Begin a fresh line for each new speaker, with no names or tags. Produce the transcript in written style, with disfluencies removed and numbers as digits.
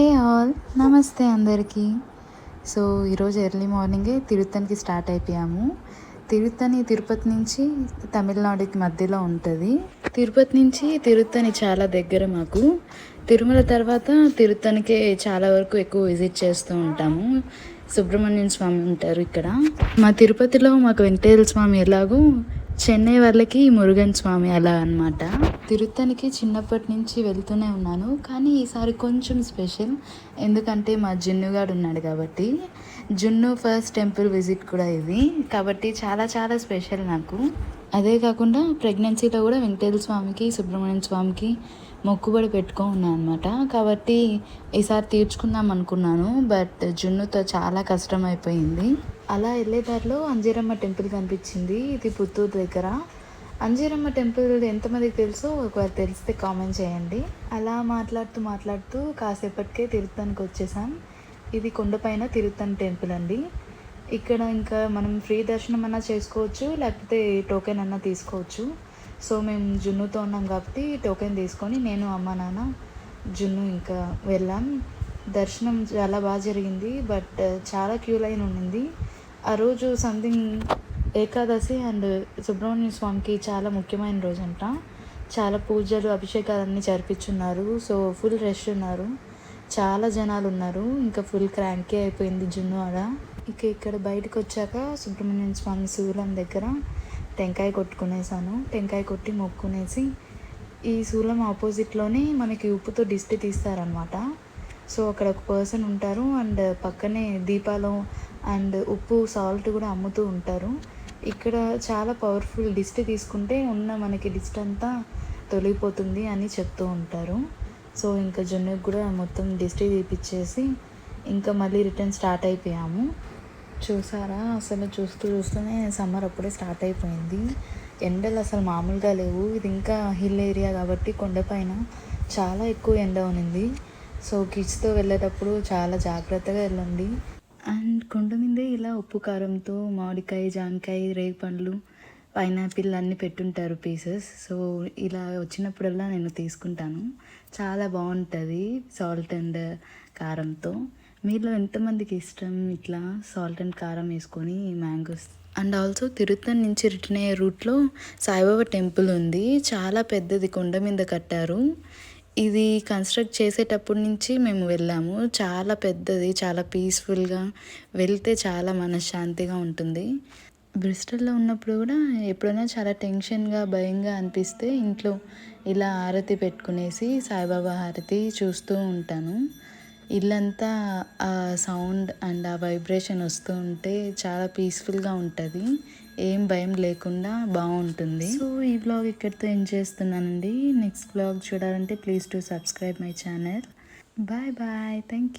Hey all, నమస్తే అందరికీ. So ఈరోజు ఎర్లీ మార్నింగే తిరుత్తనికి స్టార్ట్ అయిపోయాము. తిరుపతి నుంచి తమిళనాడుకి మధ్యలో ఉంటుంది. తిరుపతి నుంచి తిరుత్తని చాలా దగ్గర మాకు. తిరుమల తర్వాత తిరుత్తనికే చాలా వరకు ఎక్కువ విజిట్ చేస్తూ ఉంటాము. సుబ్రహ్మణ్యం స్వామి ఉంటారు ఇక్కడ. మా తిరుపతిలో మాకు వెంకటేశ్వర స్వామి ఎలాగో చెన్నై వాళ్ళకి మురుగన్ స్వామి అలా అనమాట. తిరుత్తనికి చిన్నప్పటి నుంచి వెళ్తూనే ఉన్నాను, కానీ ఈసారి కొంచెం స్పెషల్. ఎందుకంటే మా జున్నుగాడు ఉన్నాడు కాబట్టి. జున్ను ఫస్ట్ టెంపుల్ విజిట్ కూడా ఇది కాబట్టి చాలా చాలా స్పెషల్ నాకు. అదే కాకుండా ప్రెగ్నెన్సీలో కూడా వెంకటేశ్వర స్వామికి సుబ్రహ్మణ్యం స్వామికి మొక్కుబడి ఉన్నాను అనమాట. కాబట్టి ఈసారి తీర్చుకుందాం అనుకున్నాను, బట్ జున్నుతో చాలా కష్టం అయిపోయింది. అలా వెళ్ళేదారిలో అంజీరమ్మ టెంపుల్ కనిపించింది. ఇది పుత్తూరు దగ్గర. అంజీరమ్మ టెంపుల్ ఎంతమందికి తెలుసో ఒకవేళ తెలిస్తే కామెంట్ చేయండి. అలా మాట్లాడుతూ కాసేపటికే తిరుత్తనికి వచ్చేసాం. ఇది కొండపైన తిరుత్తని టెంపుల్ అండి. ఇక్కడ ఇంకా మనం ఫ్రీ దర్శనం అన్నా చేసుకోవచ్చు, లేకపోతే టోకెన్ అన్నా తీసుకోవచ్చు. సో మేము జున్నుతో ఉన్నాం కాబట్టి టోకెన్ తీసుకొని నేను అమ్మ నాన్న జున్ను ఇంకా వెళ్ళాం. దర్శనం చాలా బాగా జరిగింది, బట్ చాలా క్యూ లైన్ ఉండింది. ఆ రోజు సంథింగ్ ఏకాదశి అండ్ సుబ్రహ్మణ్య స్వామికి చాలా ముఖ్యమైన రోజు అంట. చాలా పూజలు అభిషేకాలన్నీ జరిపించున్నారు. సో ఫుల్ రష్ ఉన్నారు, చాలా జనాలు ఉన్నారు. ఇంకా ఫుల్ క్రాంకీ అయిపోయింది జున్ను ఆడ. ఇక ఇక్కడ బయటకు వచ్చాక సుబ్రహ్మణ్యం స్వామి శూలం దగ్గర టెంకాయ కొట్టుకునేసాను. టెంకాయ కొట్టి మొక్కునేసి ఈ శూలం ఆపోజిట్లోనే మనకి ఉప్పుతో దిష్టి తీస్తారనమాట. సో అక్కడ ఒక పర్సన్ ఉంటారు అండ్ పక్కనే దీపాలు అండ్ ఉప్పు సాల్ట్ కూడా అమ్ముతూ ఉంటారు. ఇక్కడ చాలా పవర్ఫుల్, దిష్టి తీసుకుంటే ఉన్న మనకి దిష్టి అంతా తొలగిపోతుంది అని చెప్తూ ఉంటారు. సో ఇంకా జున్నుకి కూడా మొత్తం దిష్టి తీపిచ్చేసి ఇంకా మళ్ళీ రిటర్న్ స్టార్ట్ అయిపోయాము. చూసారా, అసలు చూస్తూనే సమ్మర్ అప్పుడే స్టార్ట్ అయిపోయింది. ఎండలు అసలు మామూలుగా లేవు. ఇది ఇంకా హిల్ ఏరియా కాబట్టి కొండపైన చాలా ఎక్కువ ఎండ ఉన్నింది. సో కిడ్స్తో వెళ్ళేటప్పుడు చాలా జాగ్రత్తగా వెళ్ళండి. అండ్ కొండ మీదే ఇలా ఉప్పు కారంతో మామిడికాయ, జామకాయ, రేగి పండ్లు, పైనాపిల్ అన్నీ పెట్టుంటారు పీసెస్. సో ఇలా వచ్చినప్పుడల్లా నేను తీసుకుంటాను. చాలా బాగుంటుంది సాల్ట్ అండ్ కారంతో. మీలో ఎంతమందికి ఇష్టం ఇట్లా సాల్ట్ అండ్ కారం వేసుకొని మ్యాంగోస్? అండ్ ఆల్సో తిరుత్తని నుంచి రిటర్న్ అయ్యే రూట్లో సాయిబాబా టెంపుల్ ఉంది. చాలా పెద్దది, కొండ మీద కట్టారు. ఇది కన్స్ట్రక్ట్ చేసేటప్పటి నుంచి మేము వెళ్ళాము. చాలా పెద్దది, చాలా పీస్ఫుల్గా, వెళ్తే చాలా మనశ్శాంతిగా ఉంటుంది. బ్రిస్టల్లో ఉన్నప్పుడు కూడా ఎప్పుడైనా చాలా టెన్షన్గా భయంగా అనిపిస్తే ఇంట్లో ఇలా హారతి పెట్టుకునేసి సాయిబాబా హారతి చూస్తూ ఉంటాను. ఇల్లంతా ఆ సౌండ్ అండ్ ఆ వైబ్రేషన్ వస్తూ ఉంటే చాలా పీస్ఫుల్గా ఉంటుంది. ఏం భయం లేకుండా బాగుంటుంది. సో ఈ వ్లాగ్ ఇక్కడితో ఎండ్ చేస్తున్నానండి. నెక్స్ట్ వ్లాగ్ చూడాలంటే please to subscribe my channel. Bye bye, thank you.